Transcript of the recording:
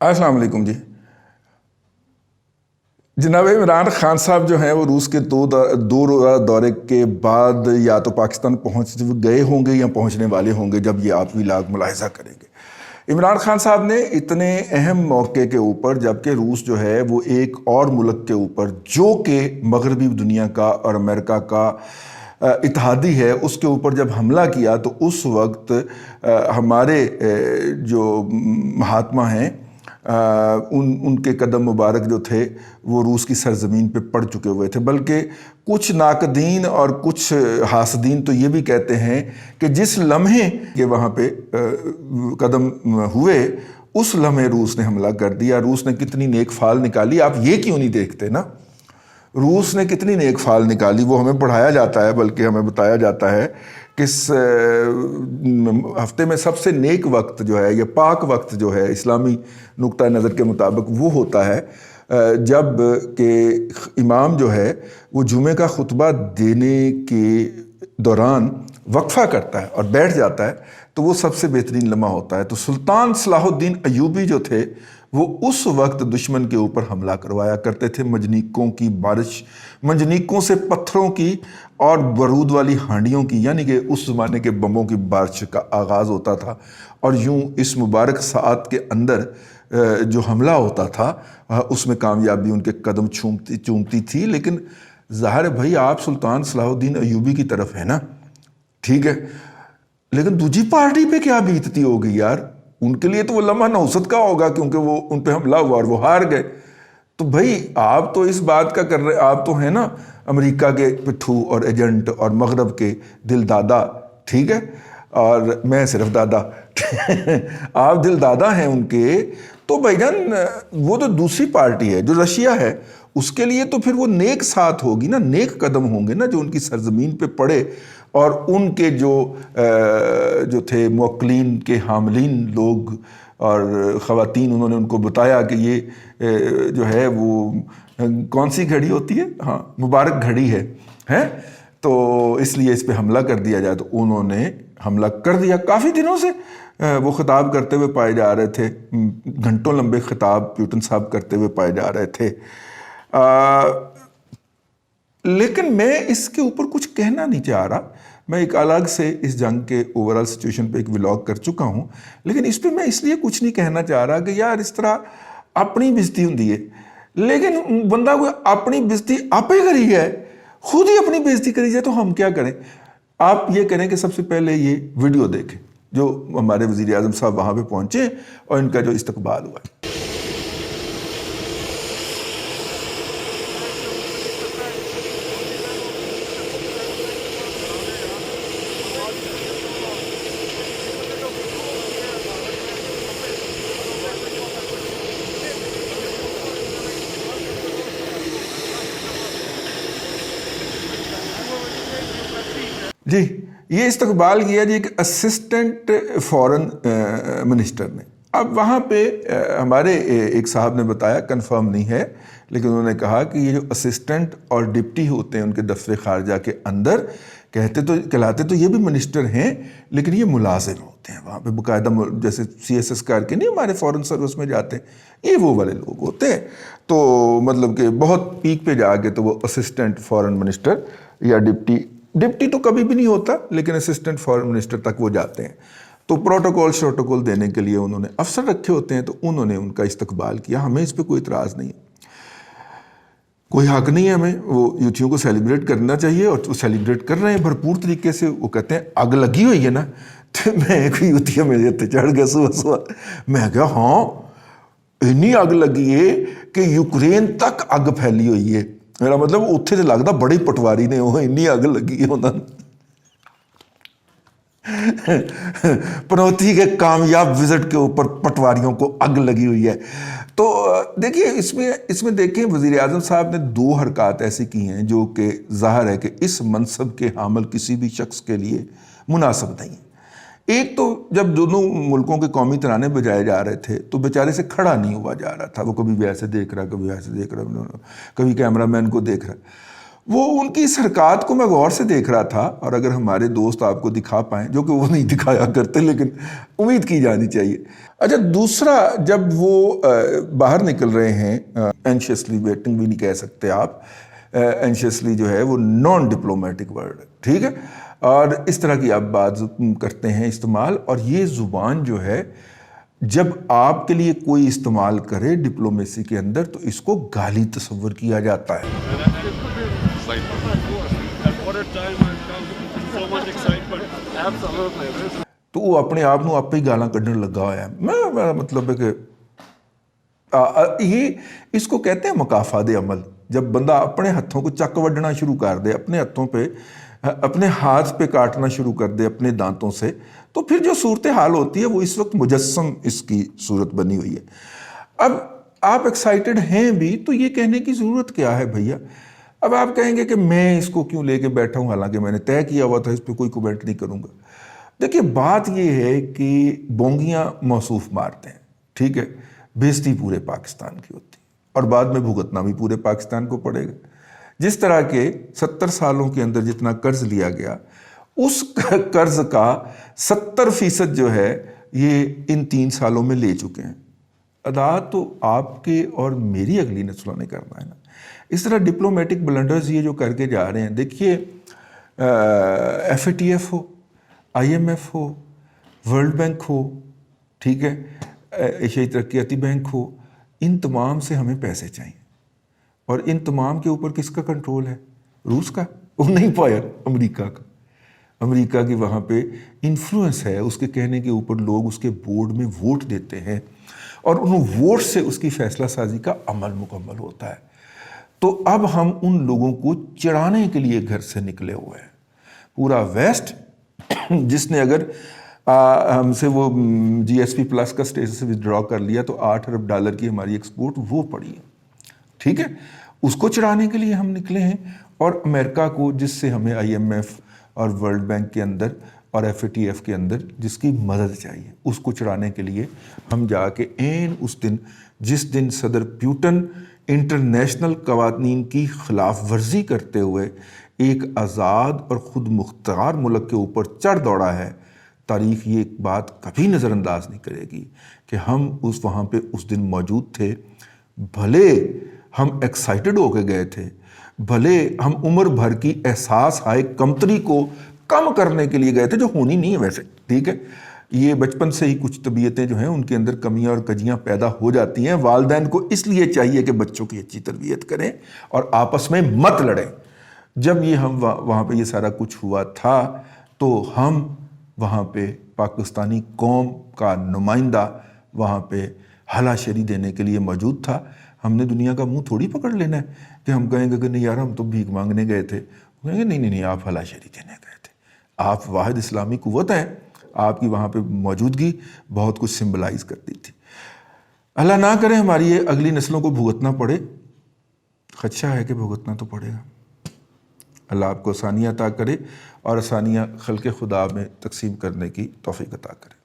السلام علیکم جی۔ جناب عمران خان صاحب جو ہیں وہ روس کے دو روزہ دورے کے بعد یا تو پاکستان پہنچ گئے ہوں گے یا پہنچنے والے ہوں گے جب یہ آپ ویلاگ ملاحظہ کریں گے۔ عمران خان صاحب نے اتنے اہم موقع کے اوپر، جبکہ روس جو ہے وہ ایک اور ملک کے اوپر جو کہ مغربی دنیا کا اور امریکہ کا اتحادی ہے، اس کے اوپر جب حملہ کیا تو اس وقت ہمارے جو مہاتما ہیں ان کے قدم مبارک جو تھے وہ روس کی سرزمین پہ پڑ چکے ہوئے تھے، بلکہ کچھ ناقدین اور کچھ حاسدین تو یہ بھی کہتے ہیں کہ جس لمحے کہ وہاں پہ قدم ہوئے اس لمحے روس نے حملہ کر دیا۔ روس نے کتنی نیک فال نکالی، آپ یہ کیوں نہیں دیکھتے نا؟ روس نے کتنی نیک فال نکالی، وہ ہمیں پڑھایا جاتا ہے، بلکہ ہمیں بتایا جاتا ہے کہ اس ہفتے میں سب سے نیک وقت جو ہے یا پاک وقت جو ہے اسلامی نقطہ نظر کے مطابق وہ ہوتا ہے جب کہ امام جو ہے وہ جمعہ کا خطبہ دینے کے دوران وقفہ کرتا ہے اور بیٹھ جاتا ہے، تو وہ سب سے بہترین لمحہ ہوتا ہے۔ تو سلطان صلاح الدین ایوبی جو تھے وہ اس وقت دشمن کے اوپر حملہ کروایا کرتے تھے، منجنیقوں کی بارش، منجنیقوں سے پتھروں کی اور بارود والی ہانڈیوں کی، یعنی کہ اس زمانے کے بموں کی بارش کا آغاز ہوتا تھا، اور یوں اس مبارک ساعت کے اندر جو حملہ ہوتا تھا اس میں کامیابی ان کے قدم چومتی تھی۔ لیکن ظاہر ہے بھائی آپ سلطان صلاح الدین ایوبی کی طرف ہے نا، ٹھیک ہے، لیکن دوسری پارٹی پہ کیا بیتتی ہوگی یار؟ ان کے لیے تو وہ لمحہ نوست کا ہوگا کیونکہ وہ ان پہ حملہ ہوا اور وہ ہار گئے۔ تو بھائی آپ تو اس بات کا کر رہے، آپ تو ہیں نا امریکہ کے پٹھو اور ایجنٹ اور مغرب کے دل دادا، ٹھیک ہے، اور میں صرف دادا آپ دل دادا ہیں ان کے، تو بھائی جان وہ تو دوسری پارٹی ہے جو رشیا ہے، اس کے لیے تو پھر وہ نیک ساتھ ہوگی نا، نیک قدم ہوں گے نا جو ان کی سرزمین پہ پڑے، اور ان کے جو تھے موکلین کے حاملین لوگ اور خواتین، انہوں نے ان کو بتایا کہ یہ جو ہے وہ کون سی گھڑی ہوتی ہے، ہاں مبارک گھڑی ہے، تو اس لیے اس پہ حملہ کر دیا جائے۔ تو انہوں نے حملہ کر دیا۔ کافی دنوں سے وہ خطاب کرتے ہوئے پائے جا رہے تھے، گھنٹوں لمبے خطاب پیوٹن صاحب کرتے ہوئے پائے جا رہے تھے، لیکن میں اس کے اوپر کچھ کہنا نہیں چاہ رہا۔ میں ایک الگ سے اس جنگ کے اوورال سچویشن پہ ایک ولاگ کر چکا ہوں، لیکن اس پہ میں اس لیے کچھ نہیں کہنا چاہ رہا کہ یار اس طرح اپنی بےزتی ہوندی ہے، لیکن بندہ کوئی اپنی بےزتی آپ ہی کری ہے، خود ہی اپنی بےزتی کری جائے تو ہم کیا کریں؟ آپ یہ کریں کہ سب سے پہلے یہ ویڈیو دیکھیں جو ہمارے وزیر اعظم صاحب وہاں پہ پہنچے اور ان کا جو استقبال ہوا۔ جی یہ استقبال کیا جی ایک اسسٹنٹ فورن منسٹر نے۔ اب وہاں پہ ہمارے ایک صاحب نے بتایا، کنفرم نہیں ہے، لیکن انہوں نے کہا کہ یہ جو اسسٹنٹ اور ڈپٹی ہوتے ہیں ان کے دفتر خارجہ کے اندر، کہلاتے تو یہ بھی منسٹر ہیں لیکن یہ ملازم ہوتے ہیں وہاں پہ باقاعدہ، جیسے CSS کر کے نہیں ہمارے فورن سروس میں جاتے ہیں، یہ وہ والے لوگ ہوتے ہیں۔ تو مطلب کہ بہت پیک پہ جا کے تو وہ اسسٹنٹ فورن منسٹر یا ڈپٹی تو کبھی بھی نہیں ہوتا، لیکن اسسٹنٹ فورن منسٹر تک وہ جاتے ہیں۔ تو پروٹوکول دینے کے لیے انہوں نے افسر رکھے ہوتے ہیں، تو انہوں نے ان کا استقبال کیا۔ ہمیں اس پہ کوئی اعتراض نہیں ہے، کوئی حق نہیں ہے، ہمیں وہ یوتھیوں کو سیلیبریٹ کرنا چاہیے، اور وہ سیلیبریٹ کر رہے ہیں بھرپور طریقے سے۔ وہ کہتے ہیں آگ لگی ہوئی ہے نا، تو میں کوئی یوتھیا میرے ہتھے چڑھ گیا صبح، میں کہا ہاں اتنی اگ لگی ہے کہ یوکرین تک اگ پھیلی ہوئی ہے، میرا مطلب اتنے تو لگتا بڑی پٹواری نے وہ اینی اگ لگی ہے انہوں نے۔ پنوتی کے کامیاب وزٹ کے اوپر پٹواریوں کو اگ لگی ہوئی ہے۔ تو دیکھیے اس میں دیکھیں وزیر اعظم صاحب نے 2 حرکات ایسی کی ہیں جو کہ ظاہر ہے کہ اس منصب کے حامل کسی بھی شخص کے لیے مناسب نہیں ہے۔ ایک تو جب دونوں ملکوں کے قومی ترانے بجائے جا رہے تھے تو بیچارے سے کھڑا نہیں ہوا جا رہا تھا، وہ کبھی بھی ایسے دیکھ رہا، کبھی ایسے دیکھ رہا، کبھی کیمرہ مین کو دیکھ رہا۔ وہ ان کی اس حرکات کو میں غور سے دیکھ رہا تھا، اور اگر ہمارے دوست آپ کو دکھا پائیں، جو کہ وہ نہیں دکھایا کرتے لیکن امید کی جانی چاہیے۔ اچھا، دوسرا، جب وہ باہر نکل رہے ہیں، اینشیسلی ویٹنگ بھی نہیں کہہ سکتے آپ، اینشیسلی جو ہے وہ نان ڈپلومیٹک ورڈ ہے، ٹھیک ہے، اور اس طرح کی آپ بات کرتے ہیں استعمال، اور یہ زبان جو ہے جب آپ کے لیے کوئی استعمال کرے ڈپلومیسی کے اندر تو اس کو گالی تصور کیا جاتا ہے۔ تو وہ اپنے آپ نو آپ ہی گالاں کڈن لگا ہوا ہے۔ میرا مطلب ہے کہ یہ اس کو کہتے ہیں مکافات عمل۔ جب بندہ اپنے ہتھوں کو چک وڈنا شروع کر دے، اپنے ہتھوں پہ، اپنے ہاتھ پہ کاٹنا شروع کر دے اپنے دانتوں سے، تو پھر جو صورتحال ہوتی ہے وہ اس وقت مجسم اس کی صورت بنی ہوئی ہے۔ اب آپ ایکسائٹڈ ہیں بھی تو یہ کہنے کی ضرورت کیا ہے بھیا؟ اب آپ کہیں گے کہ میں اس کو کیوں لے کے بیٹھا ہوں، حالانکہ میں نے طے کیا ہوا تھا اس پہ کوئی کومنٹ نہیں کروں گا۔ دیکھیے، بات یہ ہے کہ بونگیاں موصوف مارتے ہیں، ٹھیک ہے، بےزتی پورے پاکستان کی ہوتی ہے، اور بعد میں بھگتنا بھی پورے پاکستان کو پڑے گا۔ جس طرح کے 70 سالوں کے اندر جتنا قرض لیا گیا، اس قرض کا 70% جو ہے یہ ان 3 سالوں میں لے چکے ہیں۔ ادا تو آپ کے اور میری اگلی نسلوں نے کرنا ہے نا۔ اس طرح ڈپلومیٹک بلنڈرز یہ جو کر کے جا رہے ہیں، دیکھیے FATF ہو، IMF ہو، ورلڈ بینک ہو، ٹھیک ہے، ایشیائی ترقیاتی بینک ہو، ان تمام سے ہمیں پیسے چاہیے، اور ان تمام کے اوپر کس کا کنٹرول ہے؟ روس کا؟ وہ نہیں پایا، امریکہ کا۔ امریکہ کی وہاں پہ انفلوئنس ہے، اس کے کہنے کے اوپر لوگ اس کے بورڈ میں ووٹ دیتے ہیں، اور ان ووٹ سے اس کی فیصلہ سازی کا عمل مکمل ہوتا ہے۔ تو اب ہم ان لوگوں کو چڑھانے کے لیے گھر سے نکلے ہوئے ہیں۔ پورا ویسٹ جس نے اگر ہم سے وہ GSP+ کا اسٹیٹس وڈرا کر لیا تو $8 ارب کی ہماری ایکسپورٹ وہ پڑی ہے، ٹھیک ہے، اس کو چڑھانے کے لیے ہم نکلے ہیں، اور امریکہ کو، جس سے ہمیں IMF اور ورلڈ بینک کے اندر اور FATF کے اندر جس کی مدد چاہیے، اس کو چڑھانے کے لیے ہم جا کے اس دن جس دن صدر پیوٹن انٹرنیشنل قوانین کی خلاف ورزی کرتے ہوئے ایک آزاد اور خود مختار ملک کے اوپر چڑھ دوڑا ہے، تاریخ یہ ایک بات کبھی نظر انداز نہیں کرے گی کہ ہم وہاں پہ اس دن موجود تھے۔ بھلے ہم ایکسائٹڈ ہو کے گئے تھے، بھلے ہم عمر بھر کی احساس ہائے کمتری کو کم کرنے کے لیے گئے تھے، جو ہونی نہیں ہے ویسے، ٹھیک ہے، یہ بچپن سے ہی کچھ طبیعتیں جو ہیں ان کے اندر کمیاں اور کجیاں پیدا ہو جاتی ہیں۔ والدین کو اس لیے چاہیے کہ بچوں کی اچھی تربیت کریں اور آپس میں مت لڑیں۔ جب یہ ہم وہاں پہ یہ سارا کچھ ہوا تھا تو ہم وہاں پہ پاکستانی قوم کا نمائندہ وہاں پہ حلا شری دینے کے لیے موجود تھا۔ ہم نے دنیا کا منہ تھوڑی پکڑ لینا ہے کہ ہم کہیں گے کہ نہیں یار ہم تو بھیک مانگنے گئے تھے، کہیں گے نہیں آپ حلا شری دینے گئے تھے، آپ واحد اسلامی قوت ہیں، آپ کی وہاں پہ موجودگی بہت کچھ سمبلائز کرتی تھی۔ اللہ نہ کرے ہماری یہ اگلی نسلوں کو بھگتنا پڑے، خدشہ ہے کہ بھگتنا تو پڑے گا۔ اللہ آپ کو آسانیاں عطا کرے اور آسانیاں خلق خدا میں تقسیم کرنے کی توفیق عطا کرے۔